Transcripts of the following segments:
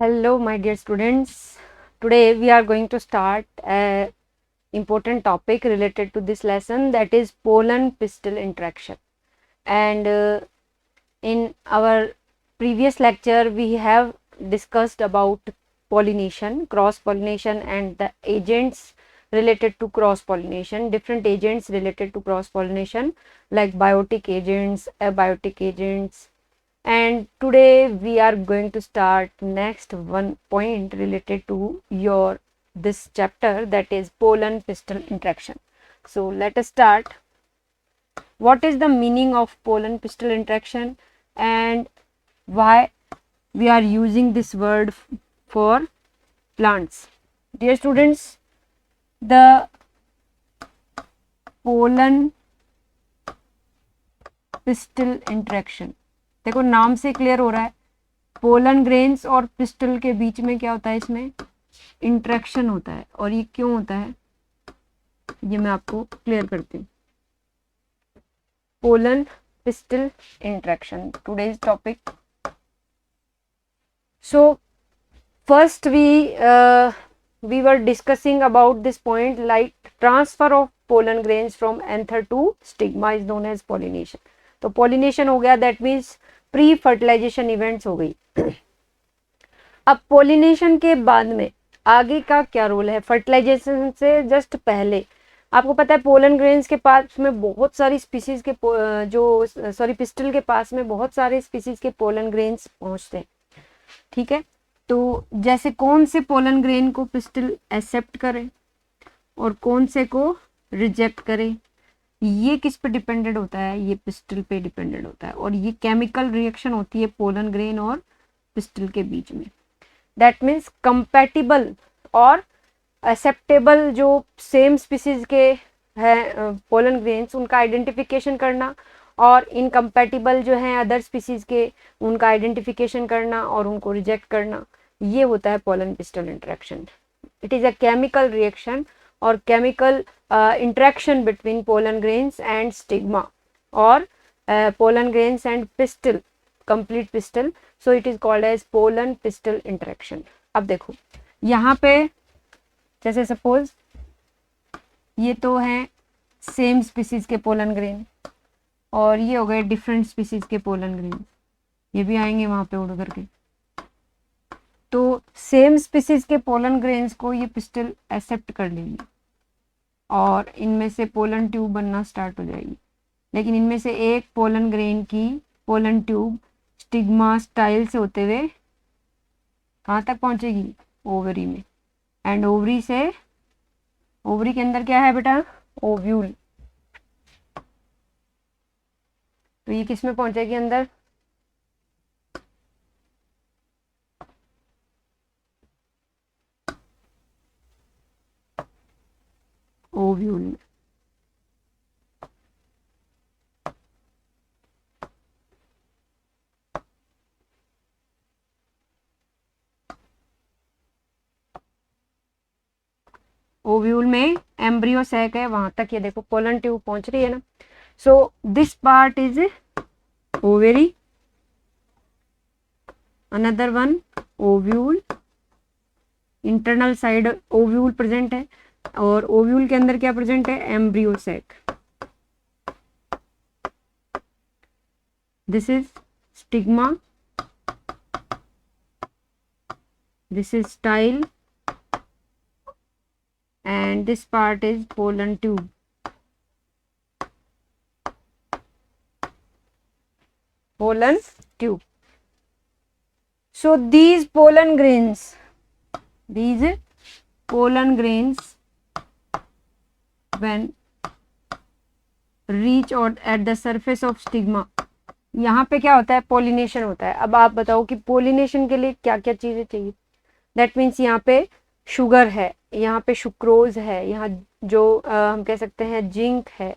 Hello, my dear students. Today we are going to start a important topic related to this lesson, that is pollen pistil interaction. And in our previous lecture we have discussed about pollination, cross pollination, and the agents related to cross pollination, different agents related to cross pollination like biotic agents, abiotic agents. And today we are going to start next one point related to your this chapter, that is pollen pistil interaction. So let us start. What is the meaning of pollen pistil interaction and why we are using this word for plants? Dear students, the pollen pistil interaction, देखो नाम से clear हो रहा है, pollen grains और pistol के बीच में क्या होता है, इसमें इंटरेक्शन होता है. और ये क्यों होता है ये मैं आपको क्लियर करती हूँ. Pollen pistil interaction, today's topic. So first we were discussing about this point, like transfer of pollen grains from anther to stigma is known as pollination. तो pollination हो गया, that means pre fertilization events हो गई. अब pollination के बाद में आगे का क्या रोल है? फर्टिलाइजेशन से जस्ट पहले आपको पता है पोलन ग्रेन्स के पास में बहुत सारी स्पीसीज के पिस्टल के पास में बहुत सारे स्पीसीज के पोलन ग्रेन्स पहुंचते हैं. ठीक है, तो जैसे कौन से पोलन ग्रेन को पिस्टल एक्सेप्ट करे और कौन से को रिजेक्ट करे, ये किस पे डिपेंडेंट होता है? ये पिस्टल पे डिपेंडेंट होता है. और ये केमिकल रिएक्शन होती है पोलन ग्रेन और पिस्टल के बीच में. दैट मीन्स कंपैटिबल और एक्सेप्टेबल जो सेम स्पीसीज के हैं पोलन ग्रेन्स, उनका आइडेंटिफिकेशन करना, और इनकम्पैटिबल जो हैं अदर स्पीसीज के, उनका आइडेंटिफिकेशन करना और उनको रिजेक्ट करना, ये होता है pollen pistil interaction. It is a chemical reaction और chemical interaction between pollen grains and stigma, or pollen grains and pistil, complete pistil. So it is called as pollen pistil interaction. अब देखो यहाँ पे जैसे सपोज ये तो हैं same species के पोलन ग्रेन और ये हो गए डिफरेंट स्पीसीज के पोलन ग्रेन, ये भी आएंगे वहाँ पे उड़ करके. तो सेम स्पीसीज के पोलन ग्रेन्स को ये पिस्टल एक्सेप्ट कर लेंगे और इनमें से पोलन ट्यूब बनना स्टार्ट हो जाएगी. लेकिन इनमें से एक पोलन ग्रेन की पोलन ट्यूब स्टिग्मा स्टाइल से होते हुए कहाँ तक पहुँचेगी? ओवरी में. एंड ओवरी से, ओवरी के अंदर क्या है बेटा? ओव्यूल. तो ये किस में पहुँचेगी? अंदर ओव्यूल में. ओव्यूल में एम्ब्रियो सैक है, वहां तक ये देखो पोलन ट्यूब पहुंच रही है ना. So this part is ovary, another one ovule, internal side ovule present है और ओव्यूल के अंदर क्या प्रेजेंट है? Embryo sac. This is stigma, this is style, and this part is pollen tube. Pollen tube. So these pollen grains when reach or at the surface of stigma, यहाँ पे क्या होता है? पोलिनेशन होता है. अब आप बताओ कि पोलिनेशन के लिए क्या क्या चीजें चाहिए? दैट मीन्स यहाँ पे शुगर है, यहाँ पे शुक्रोज है, यहाँ जो हम कह सकते हैं जिंक है,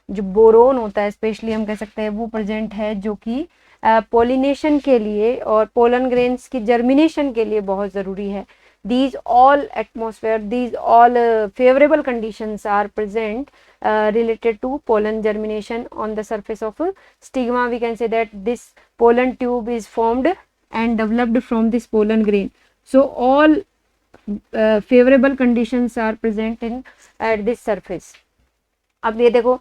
जो बोरोन होता है स्पेशली हम कह सकते हैं वो प्रेजेंट है, जो कि पोलिनेशन के लिए और पोलन ग्रेन्स की जर्मिनेशन के लिए बहुत ज़रूरी है. these all atmosphere, these all favorable conditions are present related to pollen germination on the surface of stigma. We can say that this pollen tube is formed and developed from this pollen grain. So all favorable conditions are present in at this surface. अब ये देखो,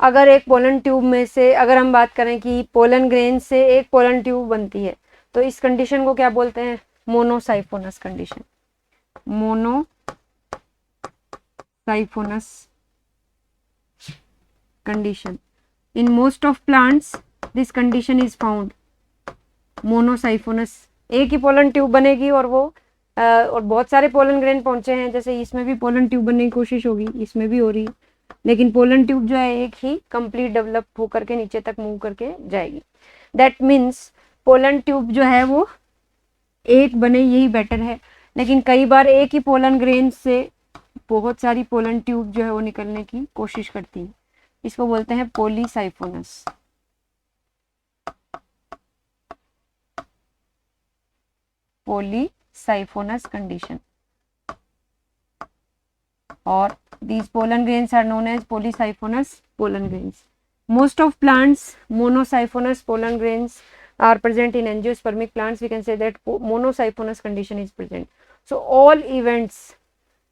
अगर एक pollen tube में से अगर हम बात करें कि पोलन ग्रेन से एक पोलन ट्यूब बनती है, तो इस कंडीशन को क्या बोलते हैं? Monosiphonous condition. Monosiphonous condition. In most of plants this condition is found. Monosiphonous, एक ही पोलन ट्यूब बनेगी और वो और बहुत सारे पोलन ग्रेन पहुंचे हैं, जैसे इसमें भी पोलन ट्यूब बनने की कोशिश होगी, इसमें भी हो रही, लेकिन पोलन ट्यूब जो है एक ही कंप्लीट डेवलप होकर के नीचे तक मूव करके जाएगी. दैट मीन्स पोलन ट्यूब जो है वो एक बने, यही बेटर है. लेकिन कई बार एक ही पोलन ग्रेन से बहुत सारी पोलन ट्यूब जो है वो निकलने की कोशिश करती है. इसको बोलते हैं पॉलीसाइफोनस. पॉलीसाइफोनस कंडीशन. और these pollen grains are known as polysiphonous pollen grains. Most of plants monosyphonous pollen grains are present in angiospermic plants. We can say that monosyphonous condition is present. So all events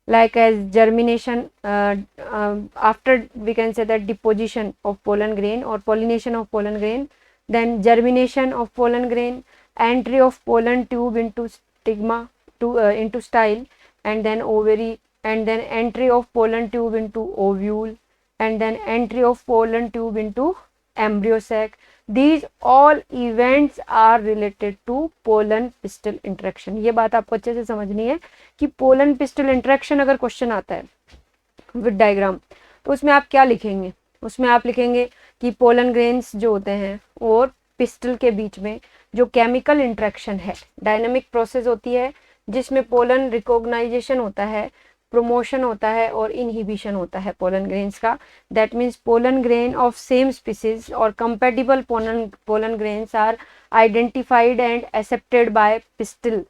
like as germination, after we can say that deposition of pollen grain or pollination of pollen grain, then germination of pollen grain, entry of pollen tube into stigma into style, and then ovary, and then entry of pollen tube into ovule, and then entry of pollen tube into embryo sac. These all events are related to pollen pistil interaction. ये बात आपको अच्छे से समझनी है कि pollen pistil interaction अगर question आता है विद डायग्राम, तो उसमें आप क्या लिखेंगे? उसमें आप लिखेंगे कि पोलन ग्रेन्स जो होते हैं और पिस्टल के बीच में जो केमिकल इंट्रैक्शन है, डायनामिक प्रोसेस होती है जिसमें पोलन रिकॉग्नाइजेशन होता है, प्रमोशन होता है और इनहिबिशन होता है पोलन ग्रेन्स का. That means pollen grain of same species और compatible pollen grains are identified and accepted by pistil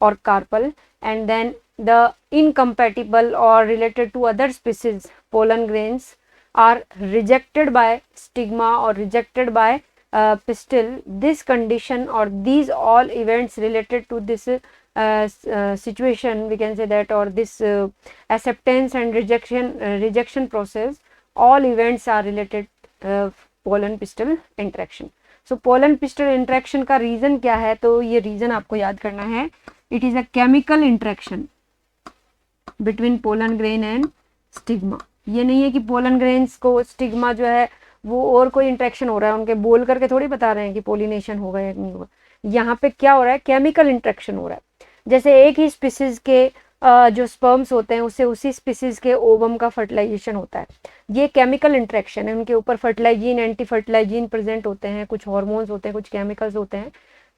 और carpel, and then the incompatible or related to other species pollen grains are rejected by stigma or rejected by pistil. This condition or these all events related to this situation, we can say that, or this acceptance and rejection process, all events are related pollen pistil interaction. So pollen pistil interaction का reason क्या है? तो ये reason आपको याद करना है. It is a chemical interaction between pollen grain and stigma. ये नहीं है कि पोलन ग्रेन्स को स्टिग्मा जो है वो और कोई इंट्रैक्शन हो रहा है, उनके बोल करके थोड़ी बता रहे हैं कि पोलिनेशन होगा या नहीं होगा. यहाँ पे क्या हो रहा है? केमिकल इंट्रैक्शन हो रहा है. जैसे एक ही स्पीसीज के जो स्पर्म्स होते हैं उससे उसी स्पीसीज के ओवम का फर्टिलाइजेशन होता है. ये केमिकल इंट्रैक्शन है. उनके ऊपर फर्टिलाइजिन, एंटी फर्टिलाइजिन प्रेजेंट होते हैं, कुछ हॉर्मोन्स होते हैं, कुछ केमिकल्स होते हैं.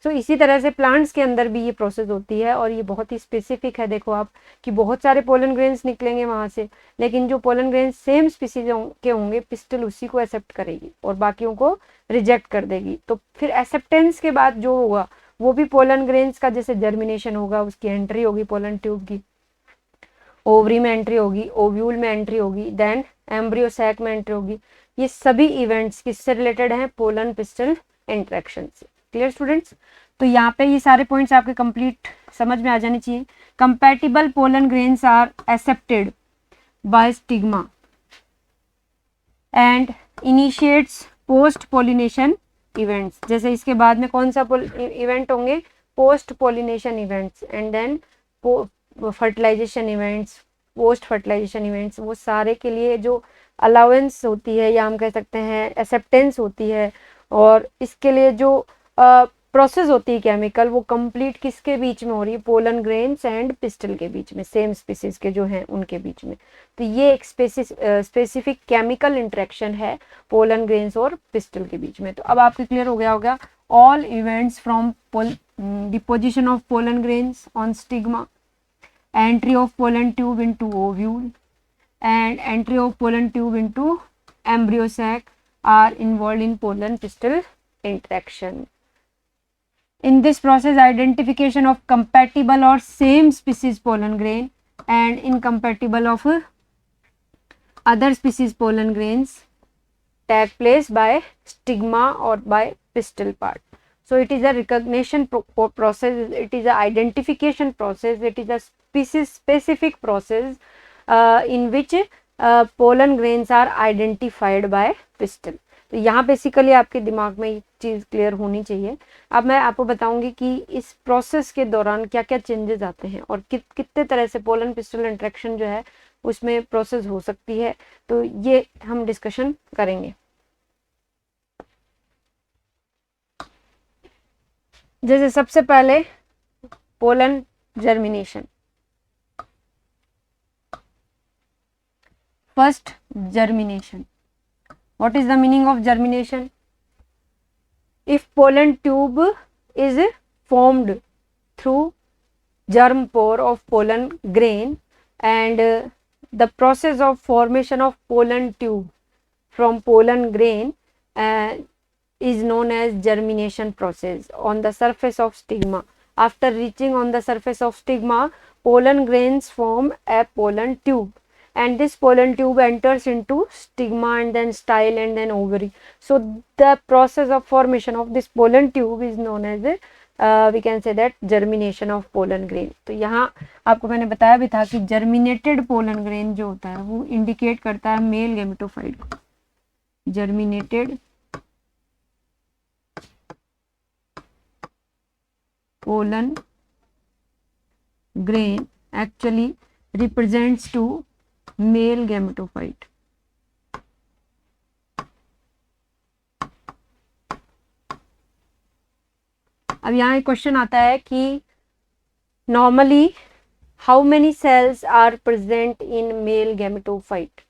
सो इसी तरह से प्लांट्स के अंदर भी ये प्रोसेस होती है और ये बहुत ही स्पेसिफिक है. देखो आप कि बहुत सारे पोलन ग्रेन्स निकलेंगे वहाँ से, लेकिन जो पोलन ग्रेन्स सेम स्पीसीज के होंगे, पिस्टल उसी को एक्सेप्ट करेगी और बाकियों को रिजेक्ट कर देगी. तो फिर एक्सेप्टेंस के बाद जो होगा वो भी पोलन ग्रेन्स का जैसे जर्मिनेशन होगा, उसकी एंट्री होगी पोलन ट्यूब की, ओवरी में एंट्री होगी, ओव्यूल में एंट्री होगी, देन एम्ब्रियो सैक में एंट्री होगी. ये सभी इवेंट्स किससे रिलेटेड हैं? पोलन पिस्टल इंट्रैक्शन से. Clear students? तो यहाँ पे ये सारे पॉइंट्स आपके कंप्लीट समझ में आ जाने चाहिए. Compatible pollen grains are accepted by stigma and initiates post pollination events. जैसे इसके बाद में कौन सा इवेंट होंगे? Post pollination events, and then fertilisation events, post fertilisation events. वो सारे के लिए जो अलाउंस होती है या हम कह सकते हैं एक्सेप्टेंस होती है, और इसके लिए जो प्रोसेस होती है केमिकल, वो कंप्लीट किसके बीच में हो रही है? पोलन ग्रेन्स एंड पिस्टल के बीच में, सेम स्पीसीज के जो हैं उनके बीच में. तो ये एक स्पेसिफिक केमिकल इंट्रैक्शन है पोलन ग्रेन्स और पिस्टल के बीच में. तो अब आपको क्लियर हो गया होगा all events from deposition of pollen grains on stigma, entry of pollen tube into ovule and entry of pollen tube into embryo sac are involved in pollen pistil interaction. In this process, identification of compatible or same species pollen grain and incompatible of other species pollen grains take place by stigma or by pistil part. So it is a recognition process, it is a identification process, it is a species specific process in which pollen grains are identified by pistil. तो यहाँ basically आपके दिमाग में ये चीज़ clear होनी चाहिए. अब मैं आपको बताऊंगी कि इस प्रोसेस के दौरान क्या क्या चेंजेस आते हैं और कितने तरह से पोलन पिस्टल इंटरेक्शन जो है उसमें प्रोसेस हो सकती है. तो ये हम डिस्कशन करेंगे. जैसे सबसे पहले pollen germination. First germination. What is the meaning of germination? If pollen tube is formed through germ pore of pollen grain and the process of formation of pollen tube from pollen grain is known as germination process on the surface of stigma. After reaching on the surface of stigma, pollen grains form a pollen tube. And this pollen tube enters into stigma and then style and then ovary. So the process of formation of this pollen tube is known as we can say that germination of pollen grain. तो यहाँ आपको मैंने बताया भी था कि germinated pollen grain जो होता है वो indicate करता है male gametophyte को. Germinated pollen grain actually represents to male gametophyte. अब यहाँ एक क्वेश्चन आता है कि normally how many cells are present in male gametophyte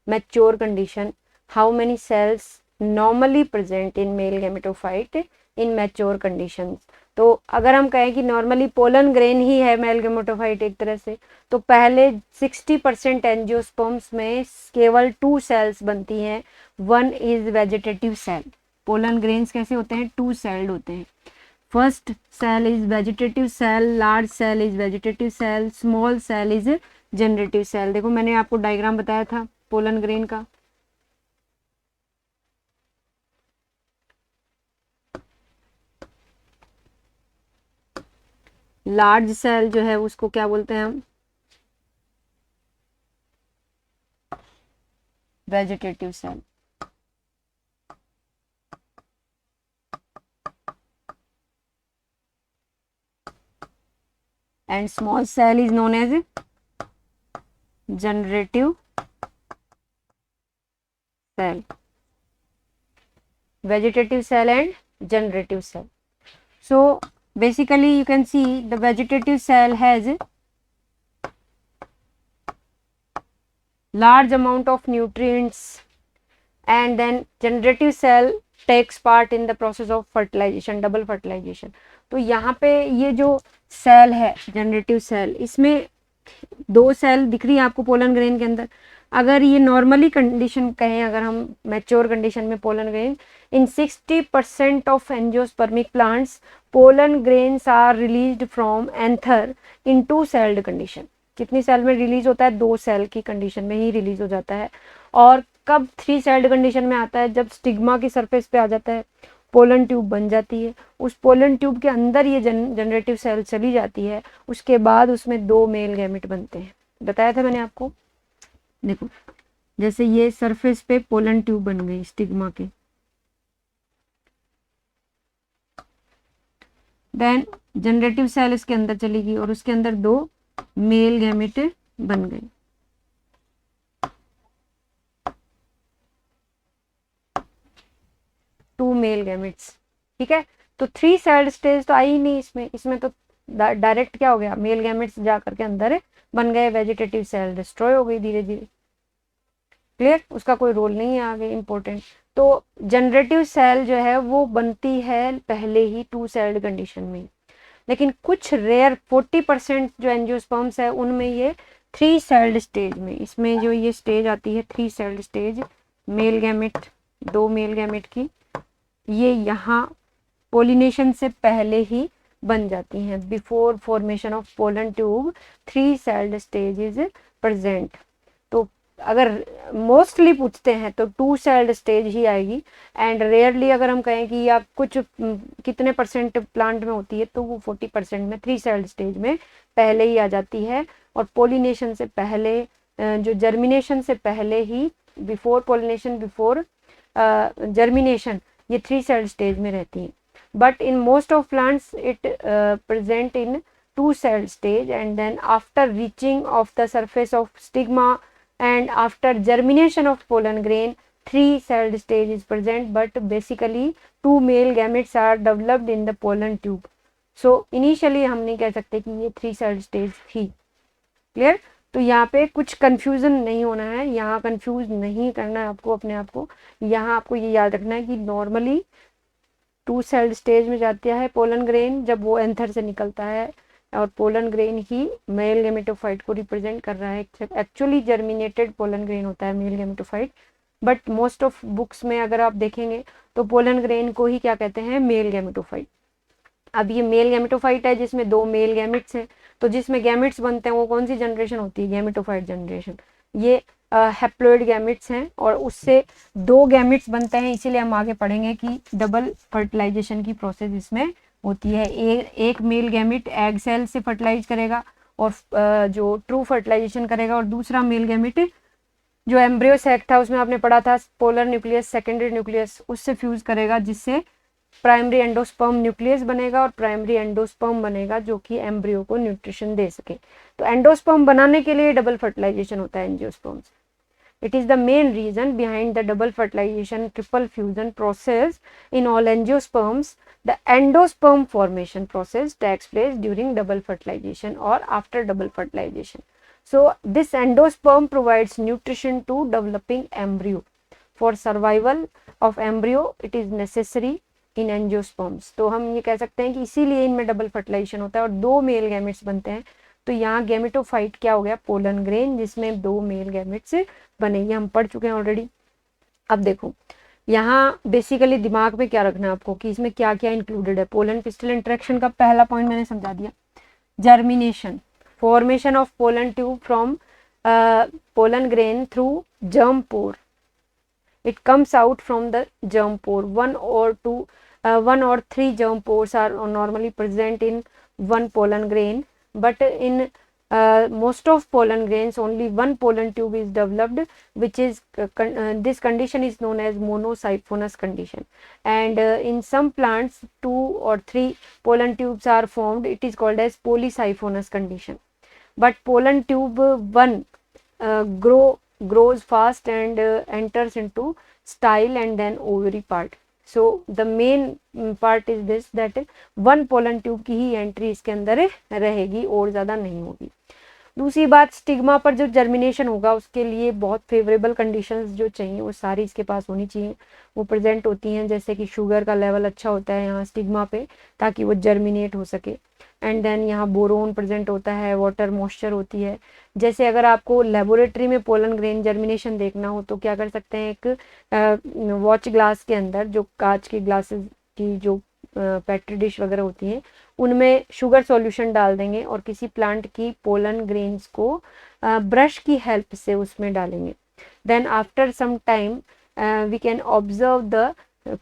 mature condition. How many cells normally present in male gametophyte in mature conditions. तो अगर हम कहें कि नॉर्मली पोलन ग्रेन ही है मेल गैमेटोफाइट एक तरह से, तो पहले 60% एंजियोस्पर्म्स में केवल 2 सेल्स बनती हैं. 1 is vegetative cell. Pollen grains कैसे होते हैं? 2 सेल्ड होते हैं. First cell is vegetative cell, large cell is vegetative cell, small cell is generative cell. देखो मैंने आपको डायग्राम बताया था पोलन ग्रेन का. लार्ज सेल जो है उसको क्या बोलते हैं हम? Vegetative cell. And small cell is known as generative cell. Vegetative cell and generative cell. So basically you can see the vegetative cell has large amount of nutrients and then generative cell takes part in the process of fertilization, double fertilization. तो यहाँ पे ये जो cell है generative cell, इसमें 2 cell दिख रही है आपको पोलन ग्रेन के अंदर. अगर ये नॉर्मली कंडीशन कहें, अगर हम मैच्योर कंडीशन में pollen grain, in 60% of angiospermic plants pollen grains are released from anther in 2 celled condition. कितनी सेल में रिलीज होता है? 2 सेल की कंडीशन में ही रिलीज हो जाता है. और कब 3 सेल्ड कंडीशन में आता है? जब स्टिग्मा की सरफेस पे आ जाता है, पोलन ट्यूब बन जाती है, उस पोलन ट्यूब के अंदर ये जनरेटिव सेल चली जाती है, उसके बाद उसमें 2 मेल गैमेट बनते हैं. बताया था मैंने आपको. देखो जैसे ये सरफेस पे पोलन ट्यूब बन गई स्टिग्मा के, देन जनरेटिव सेल इसके अंदर चली गई और उसके अंदर 2 मेल गैमेट बन गए. Two male gametes. ठीक है. तो 3 सेल्ड स्टेज तो आई ही नहीं इसमें तो डायरेक्ट क्या हो गया? मेल गैमेट्स जा करके अंदर बन गए, वेजिटेटिव सेल डिस्ट्रॉय हो गई धीरे धीरे. क्लियर? उसका कोई रोल नहीं है आगे इम्पोर्टेंट. तो जनरेटिव सेल जो है वो बनती है पहले ही 2 सेल्ड कंडीशन में, लेकिन कुछ रेयर 40% जो एंजियोस्पर्म्स है उनमें ये 3 सेल्ड स्टेज में, इसमें जो ये स्टेज आती है 3 celled stage, male gamete 2 male gamete की, ये यहाँ पोलिनेशन से पहले ही बन जाती हैं. Before formation of pollen tube 3 celled stage is present. तो अगर मोस्टली पूछते हैं तो 2 सेल्ड स्टेज ही आएगी, एंड रेयरली अगर हम कहें कि या कुछ कितने परसेंट प्लांट में होती है तो वो 40% में 3 सेल्ड स्टेज में पहले ही आ जाती है। और पोलिनेशन से पहले जो जर्मिनेशन से पहले ही, बिफोर पोलिनेशन बिफोर जर्मिनेशन, ये 3 सेल्ड स्टेज में रहती हैं। But in most of plants it present in 2 celled stage, and then after reaching of the surface of stigma and after germination of pollen grain 3 celled stage is present, but basically 2 male gametes are developed in the pollen tube. So initially हम नहीं कह सकते कि ये 3 celled stage थी। Clear? तो यहाँ पे कुछ कंफ्यूजन नहीं होना है, यहाँ कंफ्यूज नहीं करना है आपको अपने आप को। यहाँ आपको ये याद रखना है कि नॉर्मली 2 celled स्टेज में जाता है पोलन ग्रेन जब वो एंथर से निकलता है, और पोलन ग्रेन ही मेल गेमेटोफाइट को रिप्रेजेंट कर रहा है। एक्चुअली जर्मिनेटेड पोलन ग्रेन होता है mail gametophyte, but most of books में अगर आप देखेंगे तो पोलन ग्रेन को ही क्या कहते हैं, मेल गेमेटोफाइट। अब ये मेल गेमेटोफाइट है जिसमें 2 मेल गैमेट्स हैं, तो जिसमें गैमेट्स बनते हैं वो कौन सी जनरेशन होती है, गेमेटोफाइट जनरेशन। ये हैप्लॉइड गैमेट्स हैं और उससे 2 गैमेट्स बनते हैं, इसीलिए हम आगे पढ़ेंगे कि डबल फर्टिलाइजेशन की प्रोसेस इसमें होती है। एक मेल गैमेट एग सेल से फर्टिलाइज करेगा और जो ट्रू फर्टिलाइजेशन करेगा, और दूसरा मेल गैमेट जो एम्ब्रियो सैक था उसमें आपने पढ़ा था पोलर न्यूक्लियस सेकेंडरी न्यूक्लियस, उससे फ्यूज करेगा जिससे प्राइमरी एंडोस्पर्म न्यूक्लियस बनेगा और प्राइमरी एंडोस्पर्म बनेगा जो कि एम्ब्रियो को न्यूट्रिशन दे सके। तो एंडोस्पर्म बनाने के लिए डबल फर्टिलाइजेशन होता है एंजियोस्पर्म से। It is the main reason behind the double fertilization triple fusion process in all angiosperms. The endosperm formation process takes place during double fertilization or after double fertilization. So this endosperm provides nutrition to developing embryo. For survival of embryo, it is necessary in angiosperms. तो हम ये कह सकते हैं कि इसीलिए इनमें double fertilisation होता है और 2 मेल गैमेट्स बनते हैं। तो यहाँ गैमेटोफाइट क्या हो गया, पोलन ग्रेन, जिसमें 2 मेल गैमेट्स बनेंगे, हम पढ़ चुके हैं ऑलरेडी। अब देखो यहाँ बेसिकली दिमाग में क्या रखना है आपको कि इसमें क्या क्या इंक्लूडेड है। पोलन पिस्टल इंटरेक्शन का पहला पॉइंट मैंने समझा दिया। Germination, formation of pollen tube from pollen grain through germ pore, it comes out from the germ pore. 1 or 3 germ pores are normally present in one pollen grain, but in most of pollen grains only one pollen tube is developed, which is this condition is known as monosiphonous condition, and in some plants 2 or 3 pollen tubes are formed, it is called as polysiphonous condition. But pollen tube 1 grows fast and enters into style and then ovary part. So the main part is this, that 1 pollen tube की ही entry इसके अंदर रहेगी और ज़्यादा नहीं होगी। दूसरी बात, स्टिग्मा पर जो जर्मिनेशन होगा उसके लिए बहुत फेवरेबल कंडीशंस जो चाहिए वो सारी इसके पास होनी चाहिए, वो प्रेजेंट होती हैं। जैसे कि शुगर का लेवल अच्छा होता है यहाँ स्टिग्मा पे ताकि वो जर्मिनेट हो सके, एंड देन यहाँ बोरोन प्रेजेंट होता है, वाटर मॉइस्चर होती है। जैसे अगर आपको लेबोरेटरी में पोलन ग्रेन जर्मिनेशन देखना हो तो क्या कर सकते हैं, एक वॉच ग्लास के अंदर जो कांच की ग्लासेस की जो पेट्री डिश वगैरह होती हैं उनमें शुगर सॉल्यूशन डाल देंगे और किसी प्लांट की पोलन ग्रेन्स को ब्रश की हेल्प से उसमें डालेंगे। Then after some time we can observe the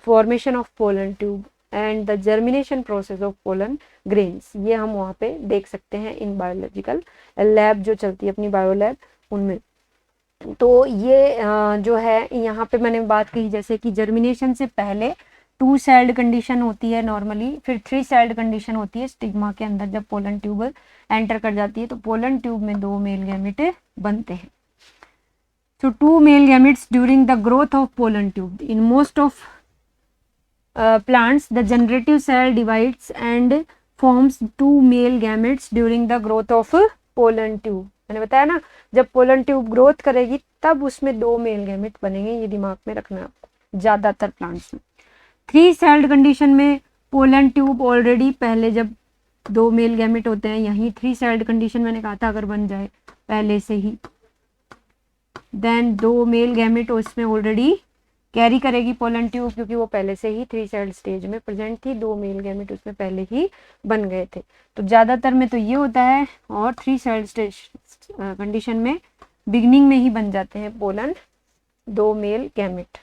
formation of pollen tube and the germination process of pollen grains. ये हम वहाँ पे देख सकते हैं इन बायोलॉजिकल लैब जो चलती है अपनी बायो लैब उनमें। तो ये जो है यहाँ पे मैंने बात कही जैसे कि जर्मिनेशन से पहले 2 सेल्ड कंडीशन होती है नॉर्मली, फिर 3 सेल्ड कंडीशन होती है स्टिग्मा के अंदर जब पोलन ट्यूब एंटर कर जाती है। तो पोलन ट्यूब में 2 मेल गैमेट बनते हैं। So 2 male gametes during the growth of pollen tube. In most of plants, the generative cell divides and forms 2 male gametes during the growth of pollen tube. मैंने बताया ना, जब pollen tube growth करेगी तब उसमें 2 male gamete बनेंगे, ये दिमाग में रखना आपको ज्यादातर प्लांट्स में। 3 सेल्ड कंडीशन में पोलन ट्यूब ऑलरेडी पहले जब 2 मेल गैमेट होते हैं, यही 3 सेल्ड कंडीशन मैंने कहा था अगर बन जाए पहले से ही, देन 2 मेल गैमेट उसमें ऑलरेडी कैरी करेगी पोलन ट्यूब, क्योंकि वो पहले से ही 3 सेल्ड स्टेज में प्रेजेंट थी, 2 मेल गैमेट उसमें पहले ही बन गए थे। तो ज़्यादातर में तो ये होता है, और 3 सेल्ड स्टेज कंडीशन में बिगिनिंग में ही बन जाते हैं pollen, 2 male gamete.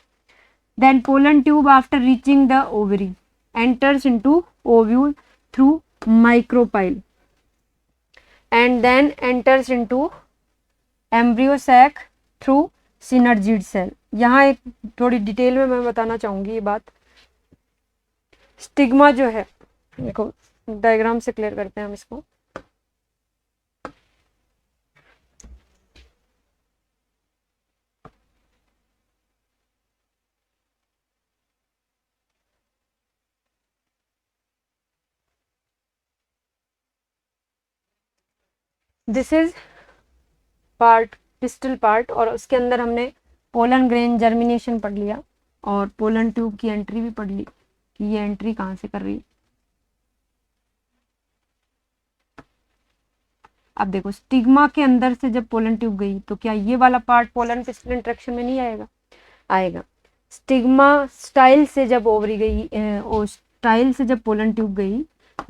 Then pollen tube after reaching the ovary enters into ovule through micropyle and then enters into embryo sac through synergid cell। यहाँ एक थोड़ी डिटेल में मैं बताना चाहूंगी ये बात। स्टिग्मा जो है, देखो डायग्राम से क्लियर करते हैं हम इसको। This is part, pistol part, और उसके अंदर हमने पोलन ग्रेन जर्मिनेशन पढ़ लिया और पोलन ट्यूब की एंट्री भी पढ़ ली कि ये एंट्री कहाँ से कर रही है। अब देखो स्टिग्मा के अंदर से जब पोलन ट्यूब गई तो क्या ये वाला पार्ट पोलन पिस्टल इंटरेक्शन में नहीं आएगा? आएगा। स्टिग्मा स्टाइल से जब ओवरी गई, स्टाइल से जब पोलन ट्यूब गई,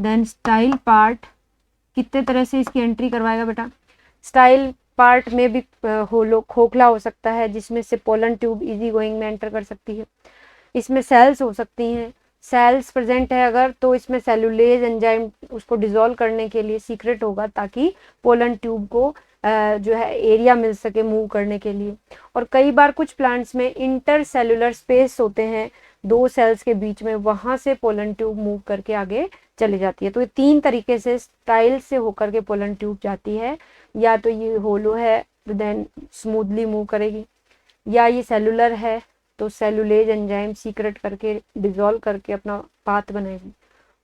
देन स्टाइल पार्ट कितने तरह से इसकी एंट्री करवाएगा बेटा? स्टाइल पार्ट में भी होलो खोखला हो सकता है जिसमें से पोलन ट्यूब इजी गोइंग में एंटर कर सकती है। इसमें सेल्स हो सकती हैं, सेल्स प्रेजेंट है अगर तो इसमें सेलुलेज एंजाइम उसको डिसॉल्व करने के लिए सीक्रेट होगा ताकि पोलन ट्यूब को जो है एरिया मिल सके मूव करने के लिए। और कई बार कुछ प्लांट्स में इंटर सेलुलर स्पेस होते हैं 2 सेल्स के बीच में, वहां से पोलन ट्यूब मूव करके आगे चली जाती है। तो ये 3 तरीके से स्टाइल से होकर के पोलन ट्यूब जाती है। या तो ये होलो है देन स्मूथली मूव करेगी, या ये सेलुलर है तो सेलुलेज एंजाइम सीक्रेट करके डिसॉल्व करके अपना पाथ बनाएगी।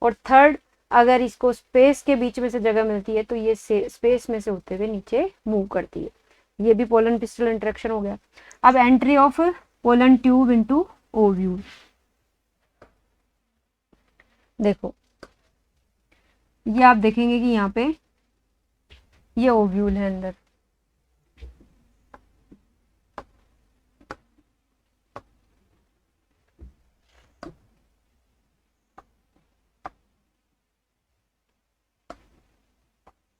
और थर्ड, अगर इसको स्पेस के बीच में से जगह मिलती है तो ये स्पेस में से होते हुए नीचे मूव करती है। ये भी पोलन पिस्टल इंटरेक्शन हो गया। अब entry of pollen tube into ovule, देखो ये आप देखेंगे कि यहाँ पे ये ओव्यूल है अंदर,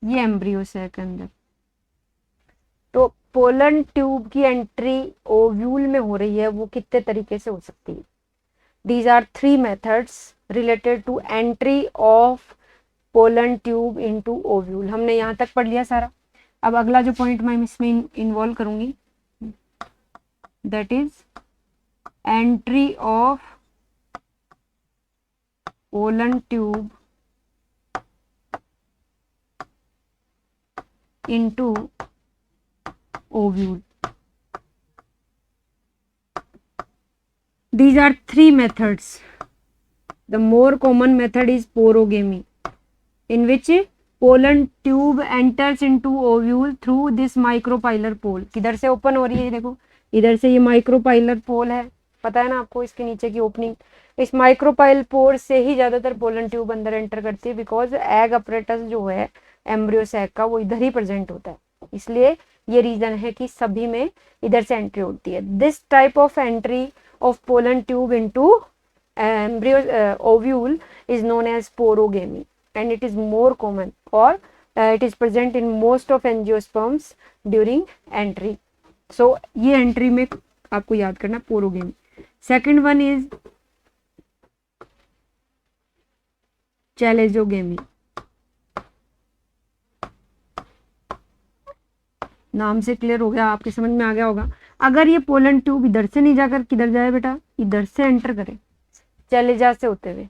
ये एम्ब्रियो सैक अंदर। तो पोलन ट्यूब की एंट्री ओव्यूल में हो रही है, वो कितने तरीके से हो सकती है? These are 3 methods related to entry of pollen tube into ovule. हमने यहाँ तक पढ़ लिया सारा। अब अगला जो पॉइंट मैं इसमें इन्वॉल्व करूंगी that is entry of pollen tube into ovule. These are 3 methods. The more common method is porogamy, in which pollen tube enters into ovule through this micropylar pole. किधर से ओपन हो रही है? देखो इधर से ये माइक्रोपाइलर पोल है, पता है ना आपको, इसके नीचे की ओपनिंग। इस माइक्रोपाइल पोल से ही ज्यादातर पोलन ट्यूब अंदर एंटर करती है, बिकॉज एग अपरेटस जो है एम्ब्रियो सैक का वो इधर ही प्रेजेंट होता है, इसलिए ये रीजन है कि सभी में इधर से एंट्री होती है। This type of entry of pollen tube into embryo ovule is known as porogamy and it is more common और it is present in most of angiosperms during entry. So ये एंट्री में आपको याद करना porogamy. Second one is chalazogamy. नाम से clear हो गया, आपके समझ में आ गया होगा। अगर ये पोलन ट्यूब इधर से नहीं जाकर किधर जाए बेटा, इधर से एंटर करे चैलेजा से होते हुए,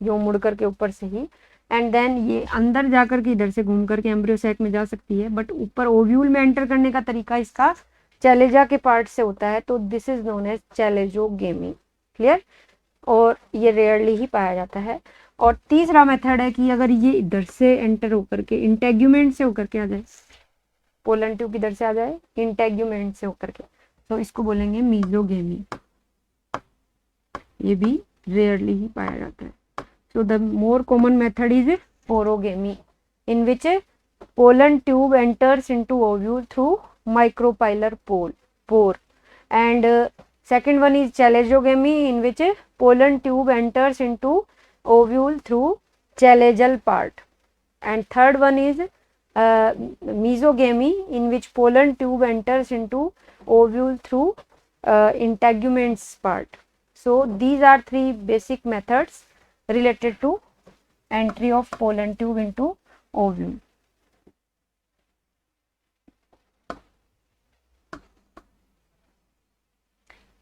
जो मुड़ करके ऊपर से ही, एंड देन ये अंदर जाकर के इधर से घूम करके एम्ब्रियो सैक में जा सकती है, बट ऊपर ओव्यूल में एंटर करने का तरीका इसका चैलेजा के पार्ट से होता है, तो this is known as chalazogamy. Clear? और ये रेयरली ही पाया जाता है। और तीसरा मेथड है कि अगर ये इधर से एंटर होकर के इंटेग्यूमेंट से होकर के आ जाए, पोलन ट्यूब इधर से आ जाए इंटेग्यूमेंट से होकर के, तो इसको बोलेंगे मीजोगेमी। ये भी रेयरली ही पाया जाता है। So the more common method is porogamy, in which pollen tube enters into ovule through micropylar pore, and second one is chalejogamy, in which pollen tube enters into ovule through chalageal part, and third one is mesogyny in which pollen tube enters into ovule through integuments part. So these are three basic methods related to entry of pollen tube into ovule.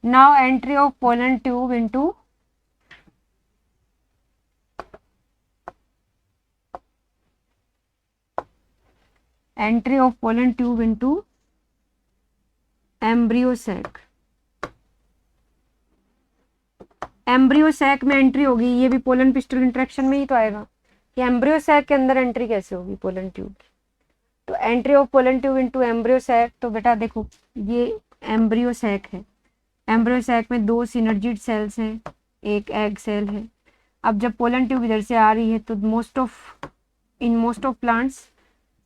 Now entry of pollen tube into embryo sac. Embryo sac में entry होगी, ये भी pollen pistil interaction में ही तो आएगा। ये embryo sac के अंदर एंट्री कैसे होगी पोलन ट्यूब की? तो entry of pollen tube into embryo sac, तो बेटा देखो ये एम्ब्रियो सैक है, एम्ब्रियो सैक में 2 सिनर्जिड सेल्स हैं, एक एग सेल है। अब जब पोलन ट्यूब इधर से आ रही है तो most of plants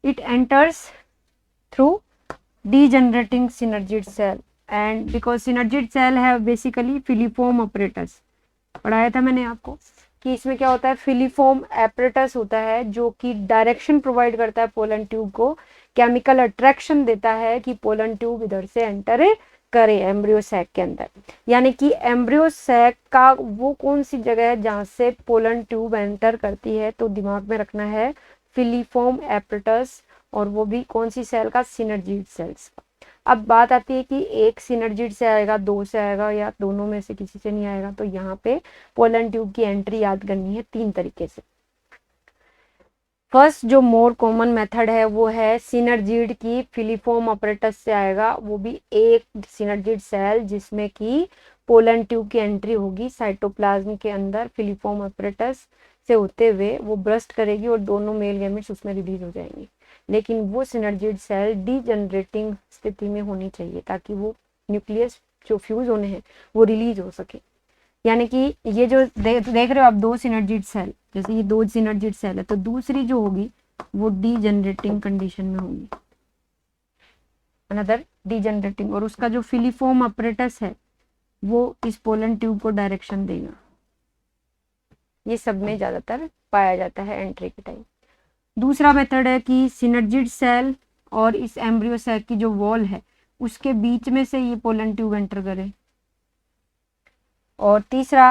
it enters through degenerating synergid cell, and because synergid cell have basically filiform apparatus, पढ़ाया था मैंने आपको कि इसमें क्या होता है, फिलीफॉर्म एपरेटस होता है जो कि डायरेक्शन प्रोवाइड करता है पोलन ट्यूब को, केमिकल अट्रैक्शन देता है कि पोलन ट्यूब इधर से एंटर करे एम्ब्रियो सैक के अंदर। यानी कि एम्ब्रियो सैक का वो कौन सी जगह है जहाँ से पोलन ट्यूब एंटर करती है, तो दिमाग में रखना है फिलीफॉर्म एपरेटस, और वो भी कौन सी सेल का, सिनर्जिड सेल्स। अब बात आती है कि एक सिनर्जिड से आएगा, 2 से आएगा, या दोनों में से किसी से नहीं आएगा, तो यहाँ पे पोलन ट्यूब की एंट्री याद करनी है 3 तरीके से। फर्स्ट जो मोर कॉमन मेथड है वो है सिनर्जिड की फिलीफॉर्म अपरेटस से आएगा, वो भी एक सिनर्जिड सेल जिसमें कि पोलन ट्यूब की एंट्री होगी साइटोप्लाज्म के अंदर, फिलीफॉर्म अपरेटस से होते हुए वो ब्रस्ट करेगी और दोनों मेल गैमेट्स उसमें रिलीज हो जाएंगे। लेकिन वो सिनर्जिड सेल डीजनरेटिंग स्थिति में होनी चाहिए ताकि वो न्यूक्लियस जो फ्यूज होने हैं वो रिलीज हो सके। यानी कि ये जो देख रहे हो आप 2 सिनर्जिड सेल, जैसे ये 2 सिनर्जिड सेल है, तो दूसरी जो होगी वो डीजनरेटिंग कंडीशन में होगी, अनदर डीजनरेटिंग, और उसका जो फिलीफॉर्म अपरेटस है वो इस पोलन ट्यूब को डायरेक्शन देगा। ये सब में ज्यादातर पाया जाता है एंट्री के टाइम। दूसरा मेथड है कि सिनर्जिड सेल और इस एम्ब्रियो सैक की जो वॉल है उसके बीच में से ये पोलन ट्यूब एंटर करे। और तीसरा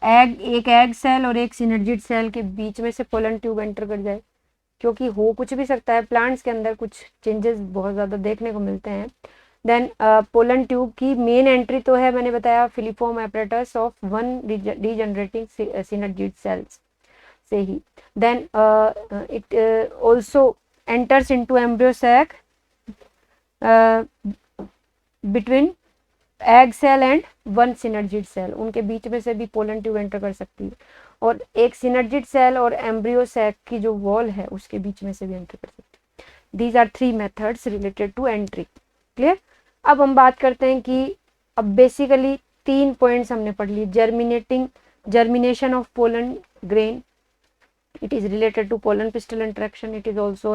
एक एग सेल और एक सिनर्जिड सेल के बीच में से पोलन ट्यूब एंटर कर जाए, क्योंकि हो कुछ भी सकता है, प्लांट्स के अंदर कुछ चेंजेस बहुत ज़्यादा देखने को मिलते हैं। देन पोलन ट्यूब की मेन एंट्री तो है, मैंने बताया, filiform apparatus of 1 degenerating synergid cells से ही। Then it also enters into embryo sac between egg cell and 1 synergid cell, उनके बीच में से भी पोलन ट्यूब एंटर कर सकती है, और एक सिनर्जिड सेल और एम्ब्रियो सैक की जो वॉल है उसके बीच में से भी एंटर कर सकती है। These are 3 methods related to entry. Clear? अब हम बात करते हैं कि अब बेसिकली 3 पॉइंट्स हमने पढ़ ली। Germination of pollen grain, it is related to pollen pistil interaction. It is also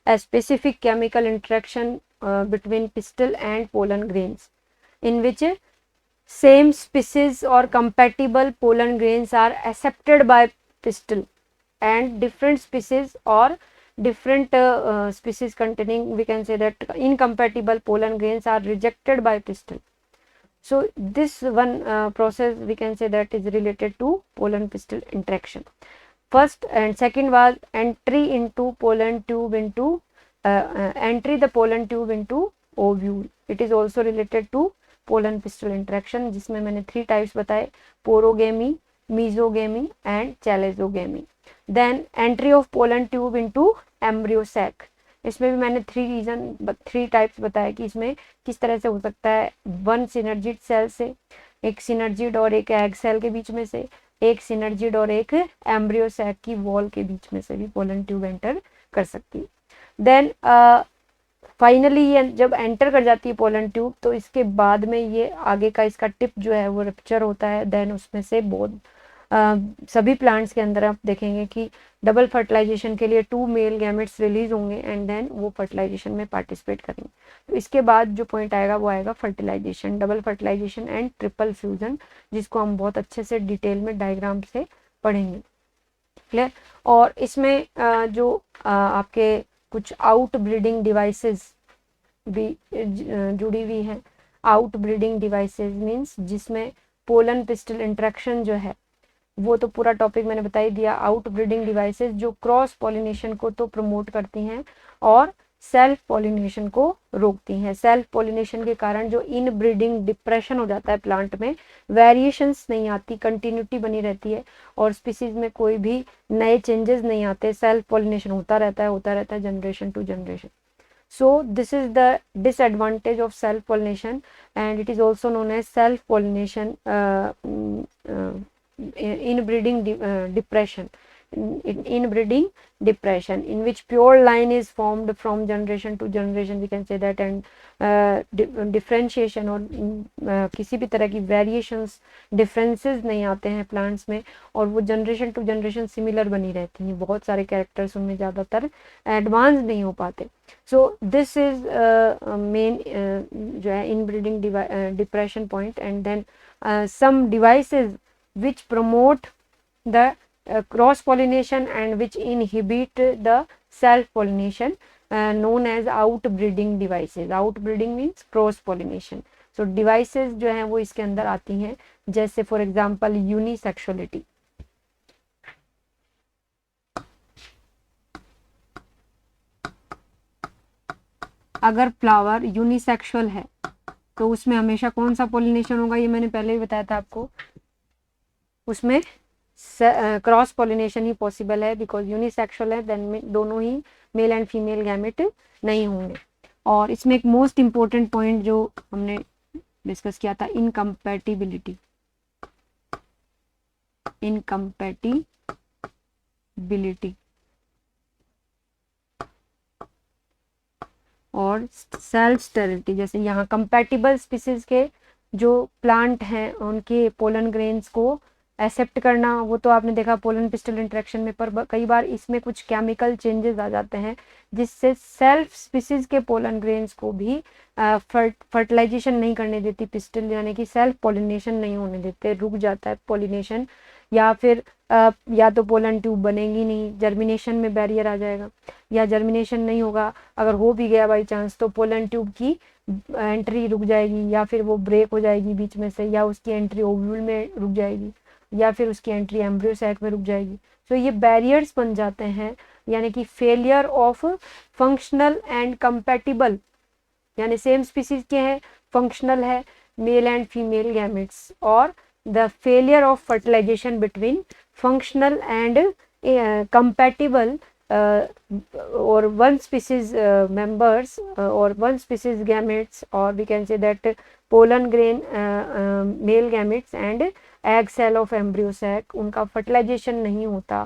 a specific chemical interaction between pistil and pollen grains, in which same species or compatible pollen grains are accepted by pistil, and different species or different species containing, we can say that, incompatible pollen grains are rejected by pistil. So this one process we can say that is related to pollen pistil interaction. First and second was entry into pollen tube into entry the pollen tube into ovule. It is also related to pollen pistil interaction, जिसमें मैंने 3 types बताए, porogamy, mesogamy and chalezogamy. Then entry of pollen tube into embryo sac, इसमें भी मैंने 3 types बताए कि इसमें किस तरह से हो सकता है। 1 सिनर्जिड सेल से, एक सिनर्जिड और एक एग सेल के बीच में से, एक सिनर्जिड और एक एम्ब्रियो सैक की वॉल के बीच में से भी पोलन ट्यूब एंटर कर सकती है। देन फाइनली ये जब एंटर कर जाती है पोलन ट्यूब, तो इसके बाद में ये आगे का इसका टिप जो है वो रप्चर होता है। देन उसमें से बहुत सभी प्लांट्स के अंदर आप देखेंगे कि डबल फर्टिलाइजेशन के लिए 2 मेल गैमेट्स रिलीज होंगे, एंड देन वो फर्टिलाइजेशन में पार्टिसिपेट करेंगे। तो इसके बाद जो पॉइंट आएगा वो आएगा fertilisation, double fertilisation and triple fusion, जिसको हम बहुत अच्छे से डिटेल में डायग्राम से पढ़ेंगे। क्लियर? और इसमें जो आपके कुछ आउट ब्रीडिंग डिवाइसेस भी जुड़ी हुई हैं। आउट ब्रीडिंग डिवाइसेस मीन्स जिसमें पोलन पिस्टल इंटरेक्शन जो है वो तो पूरा टॉपिक मैंने बता ही दिया। आउट ब्रीडिंग डिवाइसेस जो क्रॉस पॉलिनेशन को तो प्रमोट करती हैं और सेल्फ पॉलिनेशन को रोकती हैं। सेल्फ पॉलिनेशन के कारण जो इन ब्रीडिंग डिप्रेशन हो जाता है प्लांट में, वेरिएशंस नहीं आती, कंटिन्यूटी बनी रहती है और स्पीसीज में कोई भी नए चेंजेस नहीं आते, सेल्फ पॉलिनेशन होता रहता है generation to generation. So this is the disadvantage of self pollination and it is also known as self pollination inbreeding depression. Inbreeding depression in which pure line is formed from generation to generation, we can say that, and differentiation और किसी भी तरह की variations differences नहीं आते हैं plants में और वो generation to generation similar बनी रहती हैं। बहुत सारे characters उनमें ज़्यादातर advance नहीं हो पाते। So this is main जो है inbreeding depression point, and then some devices which promote the cross pollination and which inhibit the self pollination known as outbreeding devices. Outbreeding means cross pollination. So devices जो हैं वो इसके अंदर आती हैं, जैसे for example unisexuality. अगर flower unisexual है तो उसमें हमेशा कौन सा पॉलिनेशन होगा, ये मैंने पहले ही बताया था आपको। उसमें क्रॉस पॉलिनेशन ही पॉसिबल है, बिकॉज यूनिसेक्सुअल है देन दोनों ही मेल एंड फीमेल गैमेट नहीं होंगे। और इसमें एक मोस्ट इम्पोर्टेंट पॉइंट जो हमने डिस्कस किया था, इनकम्पैटिबिलिटी। और सेल्फ स्टेरिलिटी। जैसे यहाँ कंपैटिबल स्पीसीज के जो प्लांट हैं उनके पोलन ग्रेन्स को एक्सेप्ट करना, वो तो आपने देखा पोलन पिस्टल इंटरेक्शन में, पर कई बार इसमें कुछ केमिकल चेंजेस आ जाते हैं जिससे सेल्फ स्पीसीज के पोलन ग्रेन्स को भी फर्टिलाइजेशन नहीं करने देती पिस्टल, यानी कि सेल्फ पॉलिनेशन नहीं होने देते, रुक जाता है पॉलिनेशन, या फिर या तो पोलन ट्यूब बनेगी नहीं, जर्मिनेशन में बैरियर आ जाएगा, या जर्मिनेशन नहीं होगा, अगर हो भी गया बाई चांस तो पोलन ट्यूब की एंट्री रुक जाएगी, या फिर वो ब्रेक हो जाएगी बीच में से, या उसकी एंट्री ओव्यूल में रुक जाएगी, या फिर उसकी एंट्री एम्ब्रियो सैक में रुक जाएगी। तो ये बैरियर्स बन जाते हैं, यानी कि failure of functional and compatible, यानी सेम स्पीसीज के हैं, फंक्शनल है मेल एंड फीमेल गैमेट्स, और the failure of fertilization between functional and compatible or one species members or one species gametes, or we can say that pollen grain male gametes and egg cell of embryo sac, उनका fertilization नहीं होता,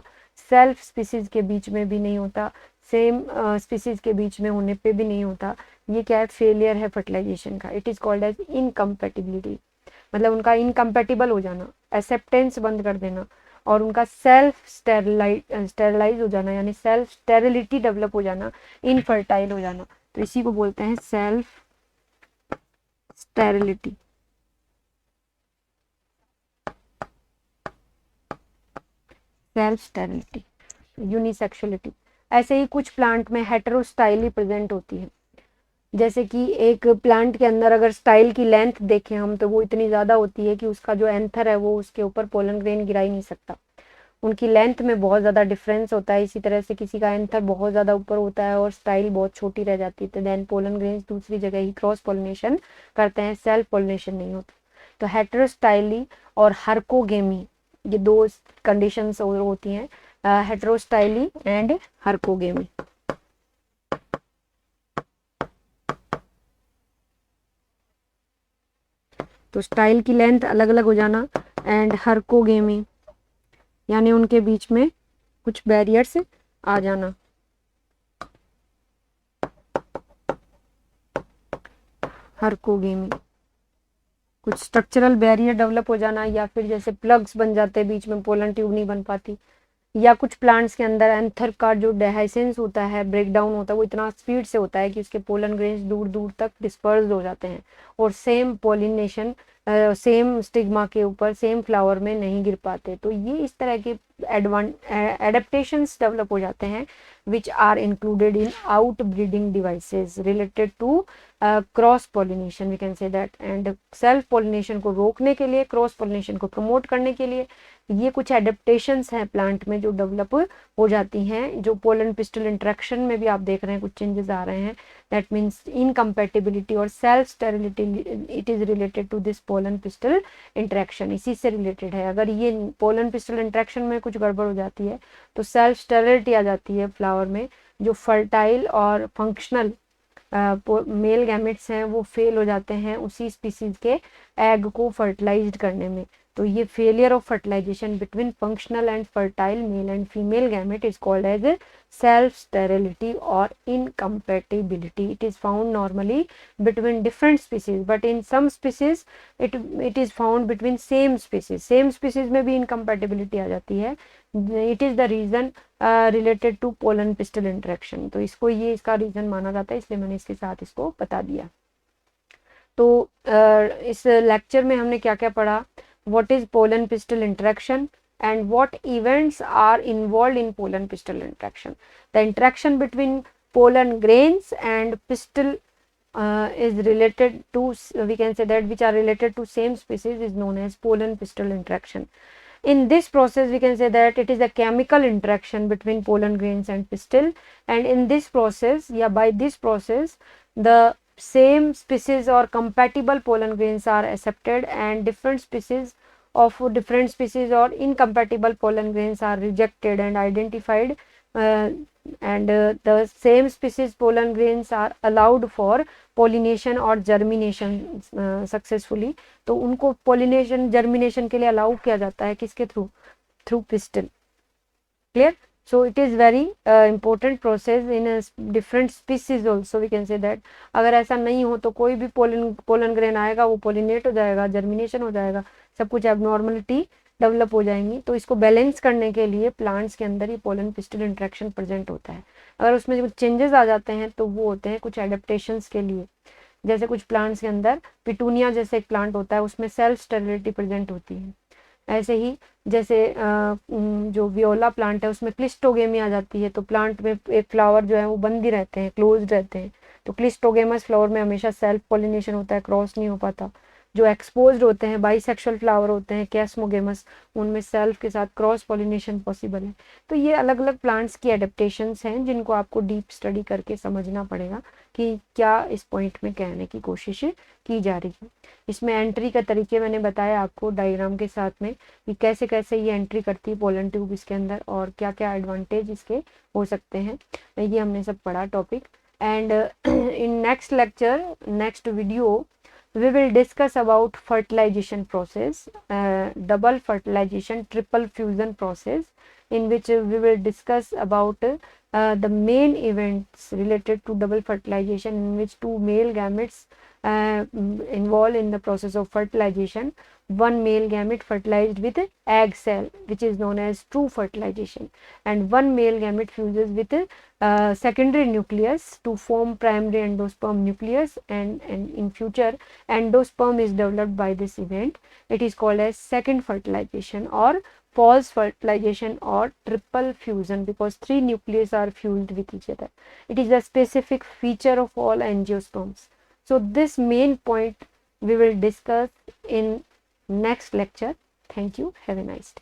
self species के बीच में भी नहीं होता, same species के बीच में होने पे भी नहीं होता। ये क्या है, फेलियर है फर्टिलाइजेशन का। It is called as incompatibility, मतलब उनका इनकम्पैटिबल हो जाना, एक्सेप्टेंस बंद कर देना, और उनका सेल्फ स्टेरिलाइज हो जाना, यानी सेल्फ स्टेरिलिटी डेवलप हो जाना, इनफर्टाइल हो जाना। तो इसी को बोलते हैं self sterility. Self sterility, unisexuality. ऐसे ही कुछ प्लांट में हेटेरोस्टाइली प्रेजेंट होती है, जैसे कि एक प्लांट के अंदर अगर स्टाइल की लेंथ देखें हम तो वो इतनी ज़्यादा होती है कि उसका जो एंथर है वो उसके ऊपर पोलन ग्रेन गिरा ही नहीं सकता, उनकी लेंथ में बहुत ज़्यादा डिफरेंस होता है। इसी तरह से किसी का एंथर बहुत ज़्यादा ऊपर होता है और स्टाइल बहुत छोटी रह जाती है, तो देन पोलन ग्रेन्स दूसरी जगह ही क्रॉस पोलिनेशन करते हैं, सेल्फ पोलिनेशन नहीं होता। तो हेटेरोस्टाइली और हर्कोगेमी, ये दो कंडीशंस होती हैं, हेटेरोस्टाइली एंड हर्कोगेमी। तो स्टाइल की लेंथ अलग अलग हो जाना एंड हर्कोगेमी, यानी उनके बीच में कुछ बैरियर्स आ जाना। हर्कोगेमी, कुछ स्ट्रक्चरल बैरियर डेवलप हो जाना, या फिर जैसे प्लग्स बन जाते हैं बीच में, पोलन ट्यूब नहीं बन पाती, या कुछ प्लांट्स के अंदर एंथर का जो डेहाइसेंस होता है, ब्रेक डाउन होता है, वो इतना स्पीड से होता है कि उसके पोलन ग्रेन्स दूर दूर तक डिस्पर्स्ड हो जाते हैं और सेम पोलिनेशन सेम स्टिग्मा के ऊपर सेम फ्लावर में नहीं गिर पाते। तो ये इस तरह के एडेप्टेशंस डेवलप हो जाते हैं which are included in out breeding devices related to cross pollination, we can say that. And self pollination को रोकने के लिए, क्रॉस पॉलिनेशन को प्रमोट करने के लिए ये कुछ एडेप्टेशंस हैं प्लांट में जो डेवलप हो जाती हैं, जो पोलन पिस्टल इंटरेक्शन में भी आप देख रहे हैं कुछ चेंजेस आ रहे हैं। दैट मीन्स इनकम्पेटिबिलिटी और self sterility, it is related to this pollen pistil interaction, इसी से रिलेटेड है। अगर ये पोलन पिस्टल इंटरेक्शन में कुछ गड़बड़ हो जाती है तो सेल्फ स्टेरिलिटी आ जाती है फ्लावर में, जो फर्टाइल और फंक्शनल मेल गैमेट्स हैं वो फेल हो जाते हैं उसी स्पीसीज के एग को फर्टिलाइज करने में। तो ये failure of fertilisation between functional and fertile male and female gamete is called as self sterility or incompatibility. It is found normally between different species, but in some species it is found between same species. Same species में भी incompatibility आ जाती है। It is the reason related to pollen pistil interaction. तो इसको ये इसका reason माना जाता है, इसलिए मैंने इसके साथ इसको बता दिया। तो इस लेक्चर में हमने क्या क्या पढ़ा, what is pollen pistil interaction and what events are involved in pollen pistil interaction. The interaction between pollen grains and pistil is related to, we can say that, which are related to same species is known as pollen pistil interaction. In this process we can say that it is a chemical interaction between pollen grains and pistil, and in this process, by this process, the same species or compatible pollen grains are accepted and different species or incompatible pollen grains are rejected and identified, and the same species pollen grains are allowed for pollination or germination successfully. तो उनको pollination germination के लिए allow किया जाता है किसके through pistil. Clear? So it is very important process in a different species also, we can say that. अगर ऐसा नहीं हो तो कोई भी pollen grain आएगा वो pollinate हो जाएगा, germination हो जाएगा, सब कुछ abnormality डेवलप हो जाएंगी। तो इसको बैलेंस करने के लिए प्लांट्स के अंदर ही पोलन पिस्टल इंटरेक्शन प्रेजेंट होता है। अगर उसमें कुछ चेंजेस आ जाते हैं तो वो होते हैं कुछ एडेप्टेशंस के लिए। जैसे कुछ प्लांट्स के अंदर पिटूनिया जैसे एक प्लांट होता है, उसमें सेल्फ स्टेरिलिटी प्रेजेंट होती है। ऐसे ही जैसे जो वियोला प्लांट है उसमें क्लिस्टोगेमी आ जाती है, तो प्लांट में एक फ्लावर जो है वो बंद ही रहते हैं, क्लोज रहते हैं। तो क्लिस्टोगेमस फ्लावर में हमेशा सेल्फ पॉलिनेशन होता है, क्रॉस नहीं हो पाता। जो एक्सपोज्ड होते हैं, बाइसेक्सुअल फ्लावर होते हैं, कैस्मोगेमस, उनमें सेल्फ के साथ क्रॉस पॉलिनेशन पॉसिबल है। तो ये अलग अलग प्लांट्स की एडेप्टेशंस हैं जिनको आपको डीप स्टडी करके समझना पड़ेगा कि क्या इस पॉइंट में कहने की कोशिश की जा रही है। इसमें एंट्री का तरीके मैंने बताया आपको डायग्राम के साथ में कि कैसे कैसे ये एंट्री करती है पोलन ट्यूब इसके अंदर और क्या क्या एडवांटेज इसके हो सकते हैं। ये हमने सब पढ़ा topic. And in next lecture, next video, we will discuss about fertilization process, double fertilization, triple fusion process, in which we will discuss about the main events related to double fertilization, in which two male gametes involved in the process of fertilization. One male gamete fertilized with egg cell, which is known as true fertilization, and one male gamete fuses with secondary nucleus to form primary endosperm nucleus, and in future endosperm is developed by this event. It is called as second fertilization or false fertilization or triple fusion, because three nucleus are fused with each other. It is a specific feature of all angiosperms. So this main point we will discuss in next lecture. Thank you. Have a nice day.